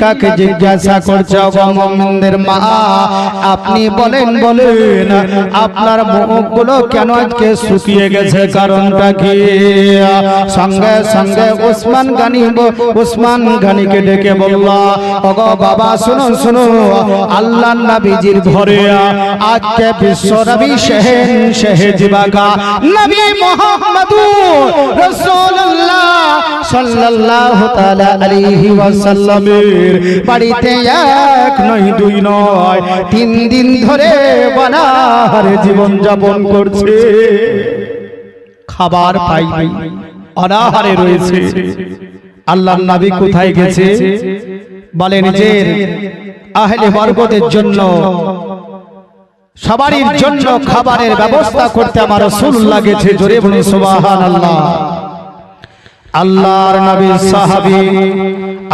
সিদ্দিকাকে জিজ্ঞাসা করছে, ওগো মুমিনদের মা, আপনি বলেন আপনার মুখগুলো কেন আজকে শুকিয়ে গেছে, কারণটা কি? সঙ্গে সঙ্গে উসমান গানিকে ডেকে বলল, ওগো বাবা শুনো শুনো, আল্লাহর নবীজির ঘরে আজকে বিশ্ব নবী শাহজিবাকা নবী মুহাম্মদুর রাসূলুল্লাহ সাল্লাল্লাহু তাআলা আলাইহি ওয়াসাল্লামের বাড়িতে এক নয় দুই নয় 3 দিন ধরে অনাহারে জীবন যাপন করছে, খাবার পাইনি, অনাহারে রয়েছে। আল্লাহর নবী কোথায় গেছে? বলে নিজের আহলে বরকতের জন্য, সবারই জন্য খাবারের ব্যবস্থা করতে আমার রাসূলুল্লাহ গেছে। জোরে বলি সুবহানাল্লাহ। আল্লাহর নবীর সাহাবী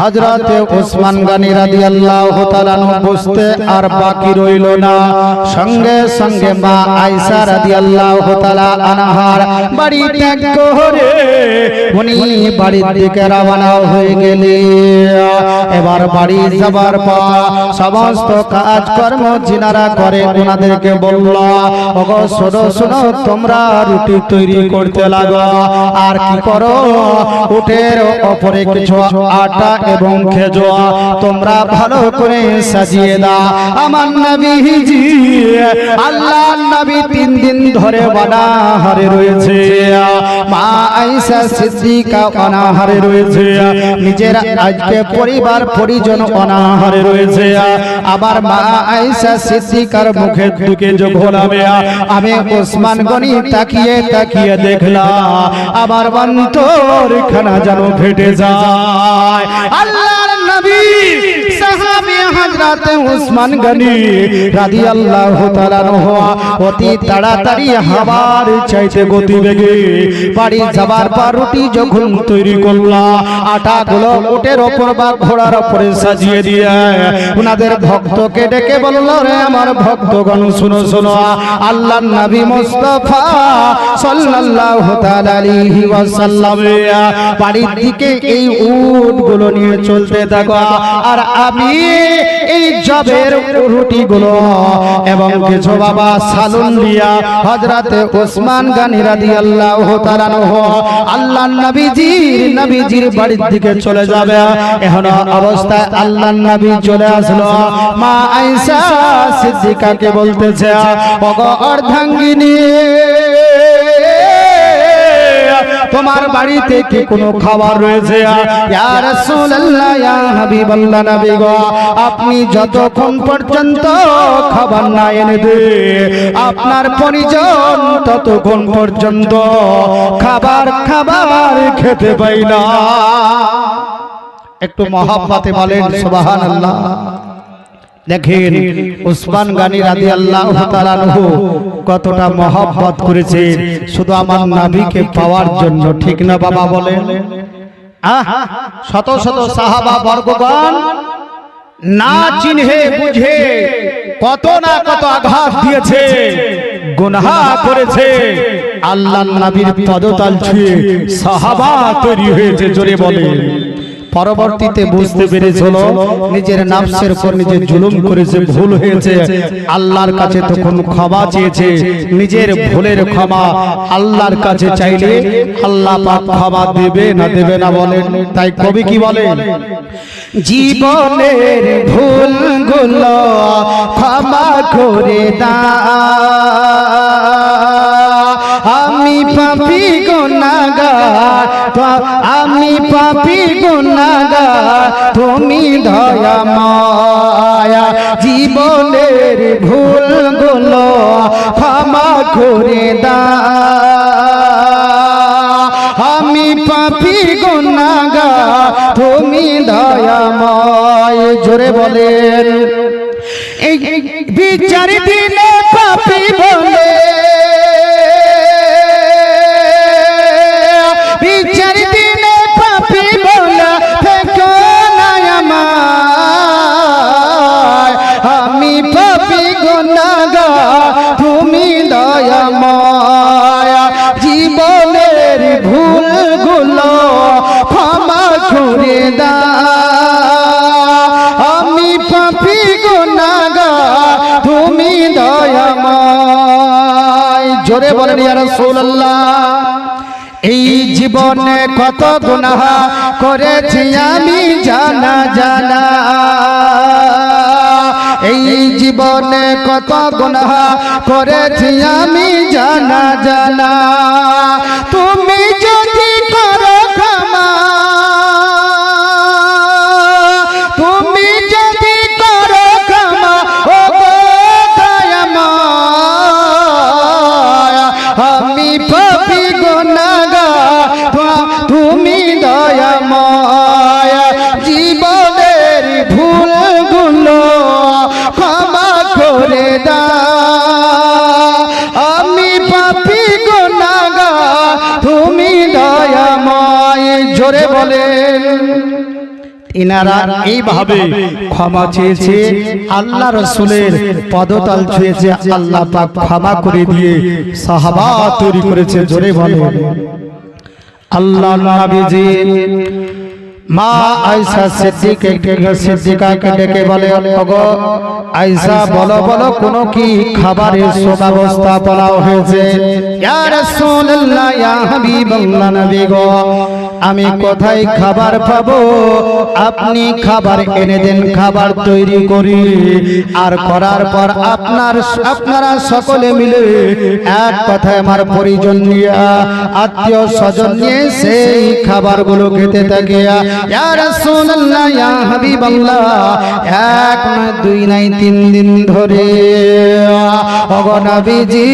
হযরত উসমান গনি রাদিয়াল্লাহু তাআলা বসতে আর বাকি রইল না, সঙ্গে সঙ্গে মা আয়েশা রাদিয়াল্লাহু তাআলা আনহার বাড়ি ত্যাগ করে উনি বাড়ির দিকে রওনা হয়ে গেলেন। এবার বাড়ি যাবার পর সমস্ত কাজকর্ম যিনারা করে ওনাদেরকে বলল, ওগো শোনো শোনো, তোমরা রুটি তৈরি করতে লাগো, আর কি করো, উটের উপরে কিছু আটা এবং খেজুর তোমরা ভালো করে সাজিয়ে দাও। আমার নবীজি আল্লাহর নবী 3 দিন ধরে অনাহারে রয়েছে, মা আয়েশা সিদ্দিকা অনাহারে রয়েছে, নিজের আজকে পরিবার পরিজন অনাহারে রয়েছে। আবার মা আয়েশা সিদ্দিকার মুখের দিকে যখনবে আমি উসমান গনি তাকিয়ে তাকিয়ে দেখলাম, আমার অন্তর খানা যেন ফেটে যায়। আল্লাহর নবী সাহাবী হযরত উসমান গনি রাদিয়াল্লাহু তাআলা অতি তাড়াতাড়ি হাওয়ার চাইতে গতিবেগে বাড়ি যাবার পর রুটি যখন তৈরি করলা, আটাগুলো উটের উপর বা ঘোড়ার উপরে সাজিয়ে দিয়ে ওনাদের ভক্তকে ডেকে বলল, রে আমার ভক্তগণ শুনো শোনো, আল্লাহর নবী মুস্তাফা সাল্লাল্লাহু তাআলা আলাইহি ওয়াসাল্লাম বাড়ির দিকে এই উটগুলো নিয়ে চলতে থাকো, আর আমি এই জবের রুটিগুলো এবং কিছু বাবা সালুন দিয়া হযরত উসমান গনি রাদিয়াল্লাহু তাআলা আল্লাহর নবীজির বাড়ির দিকে চলে যাবে। এখন অবস্থায় আল্লাহর নবী চলে আসলো, মা আয়েশা সিদ্দিকাকে বলতেছে, ওগো অর্ধাঙ্গিনী, তোমার বাড়িতে কি কোনো খাবার রয়েছে? ইয়া রাসূলুল্লাহ, ইয়া হাবিবাল্লাহ, নবী গো, আপনি যতক্ষণ পর্যন্ত খাবার না এনে দে আপনার পরিজন ততক্ষণ পর্যন্ত খাবার খেতে পাই না। একটু মহব্বতে বলেন সুবহানাল্লাহ। দেখেন উসমান গনি রাদিয়াল্লাহু তাআলা আনহু কতটা মহব্বত করেছে শুধু আমার নবীকে পাওয়ার জন্য, ঠিক না বাবা বলেন? শত শত সাহাবা বর্গগণ না চিনহে বুঝে কত না কত আঘাত দিয়েছে, গুনাহ করেছে, আল্লাহর নবীর পদতল ছুঁয়ে সাহাবা তৈরি হয়েছে। জোরে বলেন। পরবর্তীতে বুঝতে পেরেছিল নিজের নাফসের উপর নিজে জুলুম করেছে, ভুল হয়েছে, আল্লাহর কাছে তখন ক্ষমা চেয়েছে। নিজের ভুলের ক্ষমা আল্লাহর কাছে চাইলে আল্লাহ পাক ক্ষমা দেবে না বলেন। তাই কবি কি বলেন? জীবনের ভুলগুলো ক্ষমা করে দাও, আমি পাপী গুনাহগার, আমি পাপী গুনাহগার, তুমি দয়াময়, জীবনের ভুলগুলো ক্ষমা করে দাও, আমি পাপী গুনাহগার, তুমি দয়াময়। জোরে বলেন। এই বিচার দিনে পাপী বলে, বিচার দিনে পাপী বলে থেকো না আমায়, আমি পাপী গুনাহগার, তুমি দয়াময়, জীবনের ভুলগুলো ক্ষমা করে দাও, জোরে বলেন ইয়া রাসূলুল্লাহ। এই জীবনে কত গুনাহ করেছি আমি জানা জানা, এই জীবনে কত গুনাহ করেছি আমি জানা জানা, তুমি যদি করো ক্ষমা, তুমি যদি করো ক্ষমা ও গো দয়াময়, আমি পাপী গুনাহগার তুমি দয়াময়, জীবনের ভুলগুলো ক্ষমা করে দাও, আমি পাপী গুনাহগার তুমি দয়াময়। জোরে বলেন। ইনারা এইভাবে ক্ষমা চেয়েছে, আল্লাহ রাসূলের পদতল ছুঁয়েছে, আল্লাহ পাক ক্ষমা করে দিয়ে সাহাবা তৈরি করেছে। জোরে বলেন। আল্লাহ নবীজি মা আয়েশা সিদ্দিকাকে ডেকে বলে, ওগো আয়েশা বলো বলো কোন কি খাবারের সুব্যবস্থা করা হয়েছে? ইয়া রাসূলুল্লাহ, ইয়া হাবিবাল্লাহ, নবী গো আমি কোথায় খাবার পাবো? আপনি খাবার এনে দেন, খাবার তৈরি করি, আর করার পর আপনারা সকলে মিলে এক কথায় আমার পরিজন নিয়ে আত্মীয় স্বজন নিয়ে সেই খাবারগুলো খেতে থাকে। ইয়া রাসূলুল্লাহ, ইয়া হাবিবাল্লাহ, এক নয় দুই নাই 3 দিন ধরে ওগো নবীজি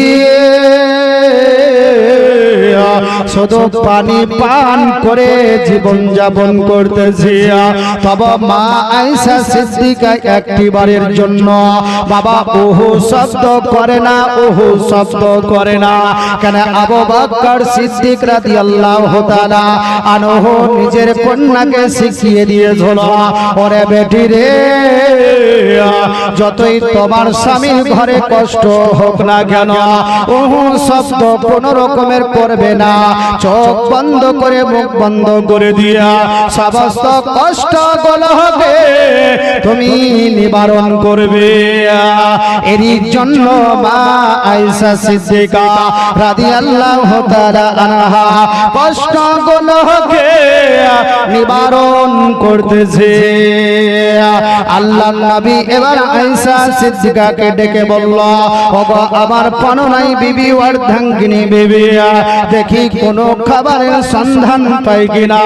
শুধু পানি পান করে জীবন যাপন করতেছি। তবে মা আয়েশা সিদ্দিকা একটিবারের জন্য বাবা ওহু শব্দ করে না, ওহু শব্দ করে না। কেন? আবু বকর সিদ্দিক রাদিয়াল্লাহু তাআলা আনহু নিজের কন্যাকে শিখিয়ে দিয়েছিল, ওরে বেটি রে, যতই তোমার স্বামীর ঘরে কষ্ট হোক না কেন, ওহু শব্দ কোন রকমের করবে না, চোখ বন্ধ করে মুখ বন্ধ করে দিয়া সমস্ত কষ্ট গুলো হবে তুমি নিবারণ করবে। এরই জন্য মা আয়েশা সিদ্দিকা রাদিয়াল্লাহু তাআলা আনহা কষ্ট গুলোকে নিবারণ করতেছে। আল্লাহর নবী এবার আয়েশা সিদ্দিকাকে ডেকে বলল, ওগো আমার পাননাই বিবি, অর্ধাঙ্গিনী বিবি, দেখি কোন খাবারের সন্ধান পাই কিনা।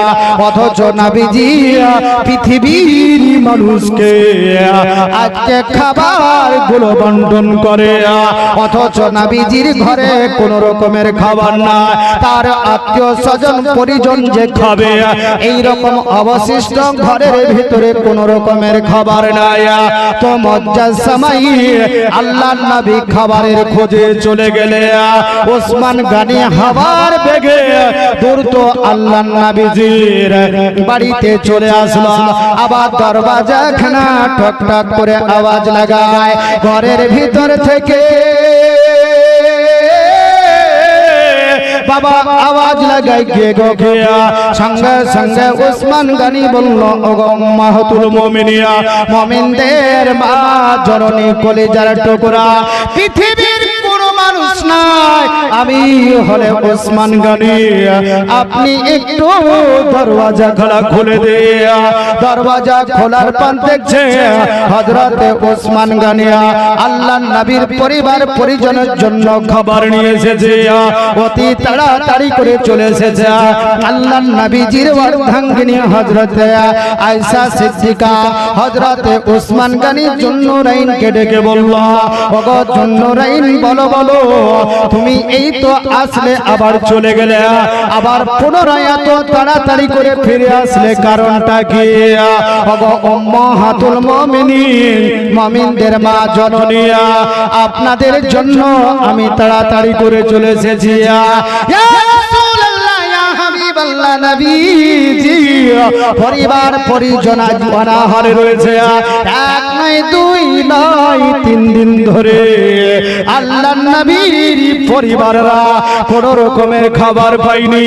অথচ নবীজি পৃথিবীর মানুষকে আজকে খাবার গুলো বন্টন করে, অথচ নবীজির ঘরে কোন রকমের খাবার না, তার আত্মীয় স্বজন পরিজন যে খাবে এই রকম অবশিষ্ট ঘরের ভিতরে কোন রকমের খাবার নাই। তো মজ্জার সময় আল্লাহর নবী খাবারের খোঁজে চলে গেলে ওসমান গানি হাওয়ার বেগে দ্রুত আল্লাহর নবীজির বাড়িতে চলে আসলো। আবার দরওয়াজা খানা ঠক ঠক করে আওয়াজ লাগায়, ঘরের ভিতর থেকে বাবা আওয়াজ লাগাই কে গো গিয়া। সঙ্গে সঙ্গে ওসমান গানি বলল, ওগো উম্মাহাতুল মুমিনিয়া, মুমিনদের মা, জননী, কলিজার টুকরা, পৃথিবীর কোনো মানুষ নাই, আমি হলে ওসমান গানি, আপনি একটু দরওয়াজা খোলা খুলে দিয়া। দরওয়াজা খোলার পর দেখছে হযরতে ওসমান গানি আল্লাহর নবীর পরিবার পরিজনের জন্য খাবার নিয়ে এসেছে। অতি তাড়াতাড়ি করে চলে এসেছে আল্লাহর নবীজির অর্ধাঙ্গিনী হযরতে আয়েশা সিদ্দিকা হযরতে ওসমান গানি জুন্নুরাইনকে ডেকে বলল, ওগো জুন্নুরাইন, বলো বলো তুমি এই তো আসলে আবার চলে গেলে, আবার পুনরায় এত তাড়াতাড়ি করে ফিরে আসলে কারণটা কি? ওগো উম্মাহাতুল মুমিনিন, মুমিনদের মা, জননী, আপনাদের জন্য আমি তাড়াতাড়ি করে চলে এসেছি। ইয়া রাসূলুল্লাহ, ইয়া হাবিবাল্লাহ, নবীজি পরিবার পরিজন অনাহারে রয়েছে, এক নয় দুই নয় 3 দিন ধরে আল্লাহর নবীর পরিবাররা কোন রকমের খাবার পায়নি,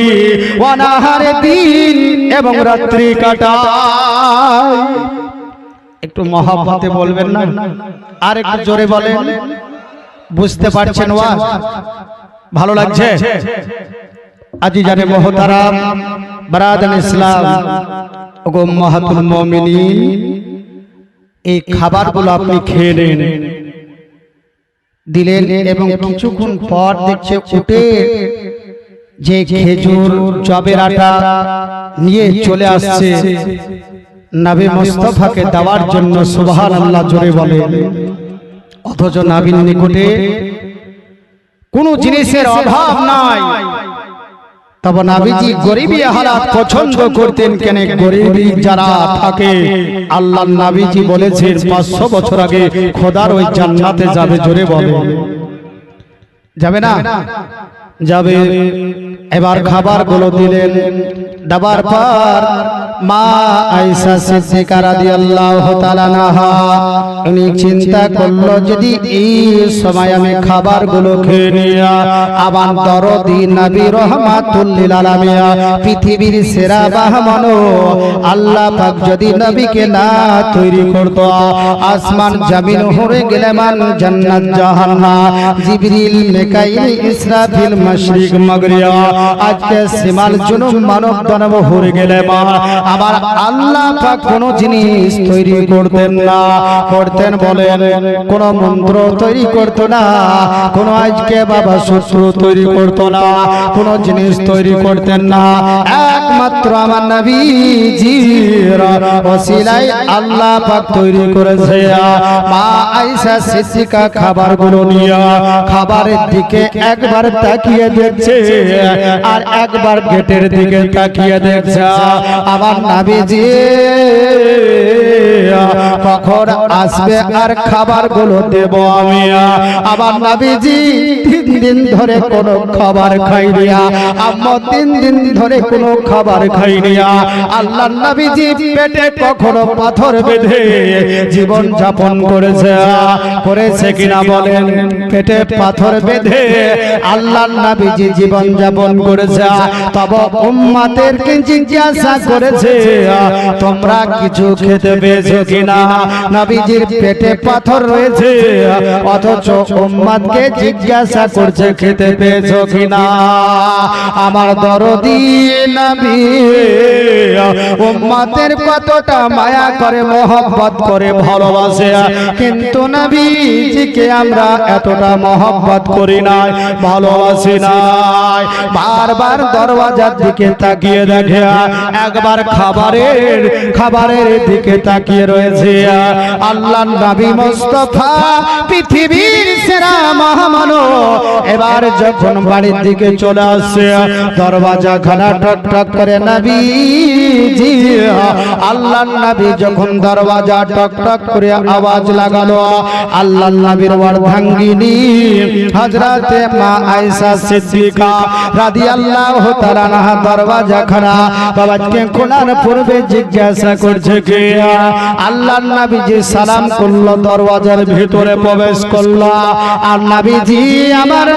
অনাহারে দিন এবং রাত্রি কাটায়। একটু মহব্বতে বলবেন না? আর একটু জোরে বলেন, বুঝতে পারছেন ওয়াজ? ভালো লাগছে? আজি জানে মোহতারাম বারাদান ইসলাম ওগো উম্মাহাতুল মুমিনিন, এই খাবারগুলো আপনি খেয়ে নেন। দিলেন এবং কিছুক্ষণ পর দেখছে উঠে যে খেজুর জবের আটা নিয়ে চলে আসছে নবী মুস্তাফাকে দেওয়ার জন্য। সুবহানাল্লাহ জোরে বলেন। অথচ নবীর নিকটে কোনো জিনিসের অভাব নাই, তবে নবীজি গরিবী হালাত পছন্দ করতেন। কেন? গরিবী যারা থাকে, আল্লাহর নবীজি বলেছেন 500 বছর আগে খোদার ওই জান্নাতে যাবে। জোরে বলে যাবে না? যাবে। এবার খাবারগুলো দিলেন, দেওয়ার পর মা আয়েশা সিদ্দিকা রাদিয়াল্লাহু তাআলা আনহা উনি চিন্তা করলো, যদি এই সময় আমি খাবারগুলো খেয়ে নিয়া আমার দরদি নবী রহমাতুল লিল আলামিন পৃথিবীর সেরা বাহমানো আল্লাহ পাক যদি নবীকে না তৈরি করত, আসমান জমিন হয়ে গেলে মান জান্নাত জাহান্নাম জিবরিল মিকাইল ইসরাফিল মাশরিক মাগরিব আজকে সিমাল জুনুম মানব দানব হয়ে গেলে মা আবার আল্লাহ পাক কোন জিনিস তৈরি করতেন না। করতেন বলেন, কোন মন্ত্র তৈরি করত না, কোন আজকে বাবা সূত্র তৈরি করত না, কোন জিনিস তৈরি করতেন না। একমাত্র আমার নবীজির ওসিলায় আল্লাহ পাক তৈরি করেছে। মা আয়েশা সিদ্দিকা খাবারগুলো নিয়ে খাবারের দিকে একবার তাকিয়ে দেখছে আর একবার গেটের দিকে তাকিয়ে দেখছে। আমার নবীজি কখন আসবে আর খাবারগুলো দেব আমি। আমার নবীজি 3 দিন ধরে কোনো খাবার খাইনি, আম্মা 3 দিন ধরে কোনো খাবার খাইনি। আল্লাহর নবীজি পেটে কখনো পাথর বেঁধে জীবন যাপন করেছে কিনা বলেন? পেটে পাথর বেঁধে আল্লাহর নবীজি জীবন যাপন করেছে। তবে উম্মতেরকে জিজ্ঞাসা করেছে, তোমরা কিছু খেতে পেয়েছো কিনা? নবীজির পেটে পাথর রয়েছে, অথচ উম্মতকে জিজ্ঞাসা করছে খেতে পেয়েছো কিনা। আমার দরদি নবী উম্মতের কতটা মায়া করে, মহব্বত করে, ভালোবাসে, কিন্তু নবীজিকে আমরা এতটা মহব্বত করি নাই, ভালোবাসি নাই। বারবার দরওয়াজার দিকে তাকিয়ে দেখে, একবার খাবারের দিকে তাকিয়ে রয়েছে। আল্লাহর নবী মুস্তাফা পৃথিবীর সেরা মহামানব এবার যখন বাড়ির দিকে চলে আসছে, দরওয়াজা খানা টক টক করে নবীজি আল্লাহর নবী যখন দরওয়াজা টক টক করে আওয়াজ লাগালো, আল্লাহর নবীর অর্ধাঙ্গিনী হযরতে মা আয়েশা সিদ্দিকা রাদিয়াল্লাহু তাআলা আনহা দরওয়াজা খানা বাবাকে খোলার পূর্বে জিজ্ঞাসা করছে কে? আল্লাহর নবীজি সালাম করলো, দরওয়াজার ভিতরে প্রবেশ করলো। আর নবীজি আমার